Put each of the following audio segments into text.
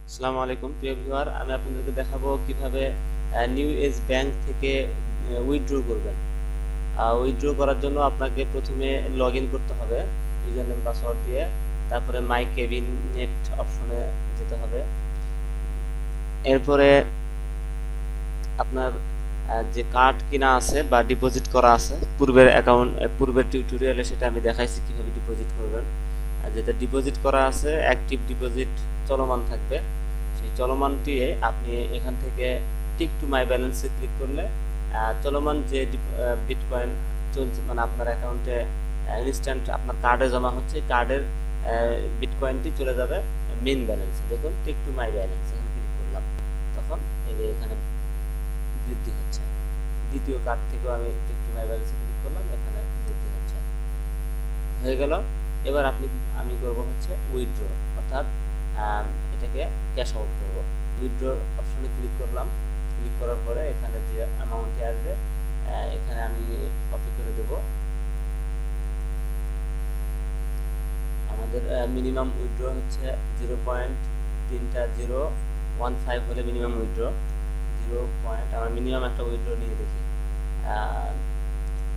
আসসালামু আলাইকুম প্রিয় ভিউয়ার, আমি আপনাদেরকে দেখাবো কিভাবে নিউ এজ ব্যাংক থেকে উইথড্র করবেন। উইথড্র করার জন্য আপনাকে প্রথমে লগ ইন করতে হবে ইউজার নেম পাসওয়ার্ড দিয়ে। তারপরে মাই কেবিন নেট অপশনে যেতে হবে। এরপরে আপনার যে কার্ড কিনা আছে বা ডিপোজিট করা আছে পূর্বের অ্যাকাউন্ট, পূর্বের টিউটোরিয়ালে সেটা আমি দেখাইছি কিভাবে ডিপোজিট করবেন। আর যেটা ডিপোজিট করা আছে অ্যাক্টিভ ডিপোজিট চলমান থাকবে, সেই চলমানটি আপনি এখান থেকে টিক টু মাই ব্যালেন্সে ক্লিক করলে চলমান যে বিটকয়েন চলছে, মানে আপনার অ্যাকাউন্টে ইনস্ট্যান্ট আপনার কার্ডে জমা হচ্ছে, কার্ডের বিটকয়েনটি চলে যাবে মেইন ব্যালেন্সে। দেখুন টিক টু মাই ব্যালেন্স এখানে ক্লিক করলাম, তখন এই যে এখানে বৃদ্ধি হচ্ছে। দ্বিতীয় কার্ড থেকেও আমি টিক টু মাই ব্যালেন্সে ক্লিক করলাম, এখানে বৃদ্ধি হচ্ছে। হয়ে গেল। এবার আমি করব হচ্ছে উইথড্র, অর্থাৎ এটাকে ক্যাশ আউট করব। উইথড্র অপশনে ক্লিক করলাম, ক্লিক করার পরে এখানে যে অ্যামাউন্টটি আসবে এখানে আমি কপি করে দেব। আমাদের মিনিমাম উইথড্র হচ্ছে 0.3015 হলে মিনিমাম উইথড্র 0. আমার মিনিমাম একটা উইথড্র নিয়ে দেখি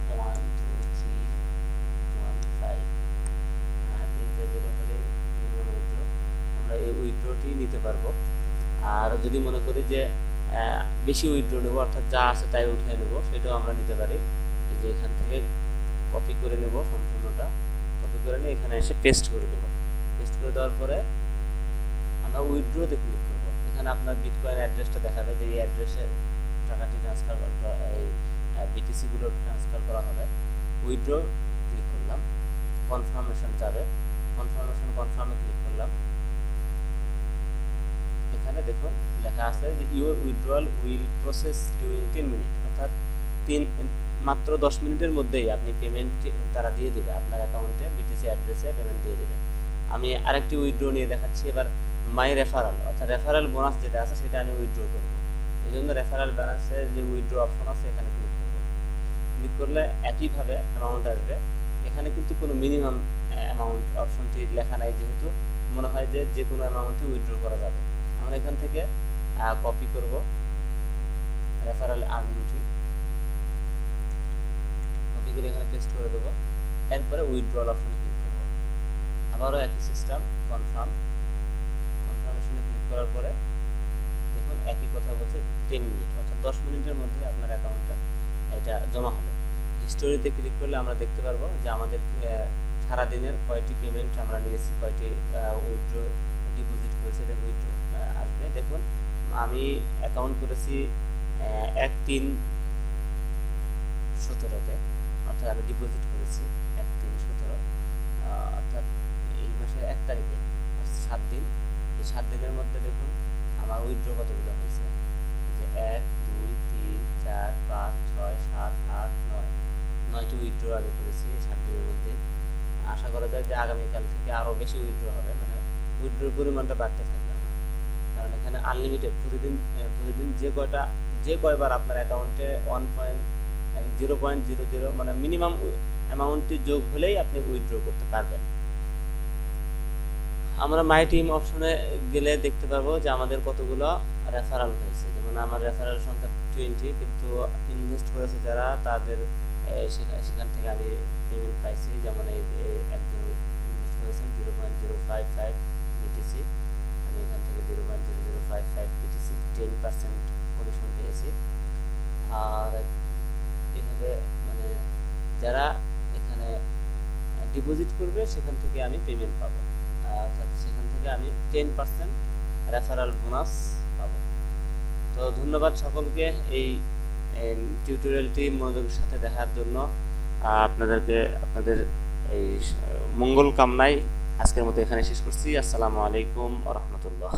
12315 আমরা এই উইথড্রটি নিতে পারবো। আর যদি মনে করি যে বেশি উইথড্র নেব, অর্থাৎ যা আছে তাই উঠিয়ে নেব, সেটাও আমরা নিতে পারি। যে এখান থেকে কপি করে নেব, সম্পূর্ণটা কপি করে নিয়ে এখানে এসে পেস্ট করে দেবো। পেস্ট করে দেওয়ার পরে আমরা উইথড্রোতে ক্লিক করব। এখানে আপনার বিটকয়েন অ্যাড্রেসটা দেখাবে যে এই অ্যাড্রেসে টাকাটি ট্রান্সফার করা, এই বিটিসিগুলো ট্রান্সফার করা হবে। উইথড্র ক্লিক করলাম, কনফার্মেশন যাবে, কনফার্মে ক্লিক করলাম। এখানে দেখুন লেখা আছে যে your withdrawal will process during 10 minute, অর্থাৎ মাত্র 10 মিনিটের মধ্যেই আপনি পেমেন্ট তারা দিয়ে দেবে আপনার অ্যাকাউন্টে, বিটিসি অ্যাড্রেসে পেমেন্ট দিয়ে দেবে। আমি আরেকটি উইথড্র নিয়ে দেখাচ্ছি। এবার মাই রেফারাল, অর্থাৎ রেফারাল বোনাস যেটা আছে সেটা আমি উইথড্র করব। এই জন্য রেফারাল ব্যালেন্সে যে উইথড্র অপশন আছে এখানে ক্লিক করব। ক্লিক করলে একইভাবে অ্যামাউন্ট আসবে। এখানে কিন্তু কোনো মিনিমাম অ্যামাউন্ট অপশনটি লেখা নাই, যেহেতু মনে হয় যে যে কোনো অ্যামাউন্টই উইথড্র করা যাবে। আমরা এখান থেকে কপি করব রেফারাল আর্নিংটি, কপি করে এখানে পেস্ট করে দেবো। এরপরে উইথড্রল অপশনে ক্লিক করব। আবারও একই সিস্টেম, কনফার্মেশনে ক্লিক করার পরে দেখুন একই কথা বলছে 10 মিনিট, অর্থাৎ 10 মিনিটের মধ্যে আপনার অ্যাকাউন্টে এটা জমা হবে। হিস্টোরিতে ক্লিক করলে আমরা দেখতে পারবো যে আমাদের সারাদিনের কয়টি পেমেন্ট আমরা নিয়েছি, কয়টি উইথড্র ডিপোজিট করেছি, এটা উইথড্র আসবে। দেখুন আমি অ্যাকাউন্ট করেছি 1/3/17-তে, অর্থাৎ আমি ডিপোজিট করেছি 1/3/17, অর্থাৎ এই মাসের 1 তারিখে, 7 দিন। এই 7 দিনের মধ্যে দেখুন আমার উইথড্র কতগুলো হয়েছে, যে 1 2 3 4 5 6 7 8 9, 9টি উইথড্র আমি করেছি এই 7 দিনের মধ্যে। আশা করা যায় যে আগামীকাল থেকে আরও বেশি উইথড্র হবে, মানে উইথড্রর পরিমাণটা বাড়তে থাকবে। কারণ এখানে আনলিমিটেড প্রতিদিন যে কয়বার আপনার অ্যাকাউন্টে 0.00 মানে মিনিমাম অ্যামাউন্টটি যোগ হলেই আপনি উইথড্র করতে পারবেন। আমরা মাই টিম অপশনে গেলে দেখতে পাবো যে আমাদের কতগুলো রেফারাল হয়েছে। যেমন আমার রেফারাল সংখ্যা 20, কিন্তু ইনভেস্ট করেছে যারা তাদের সেখান থেকে আমি পেমেন্ট পাইছি। যেমন এই একজন ইনভেস্ট করেছেন 0.055 বিটিসি, আমি এখান থেকে 0.0055 বিটিসি 10% কমিশন পেয়েছি। আর এভাবে মানে যারা এখানে ডিপোজিট করবে সেখান থেকে আমি পেমেন্ট পাবো, অর্থাৎ সেখান থেকে আমি 10% রেফারাল বোনাস পাবো। তো ধন্যবাদ সকলকে এই টিউটোরিয়ালটি মনোযোগের সাথে দেখার জন্য। আপনাদের এই মঙ্গল কামনায় আজকের মতো এখানে শেষ করছি। আসসালামু আলাইকুম ওয়া রাহমাতুল্লাহ।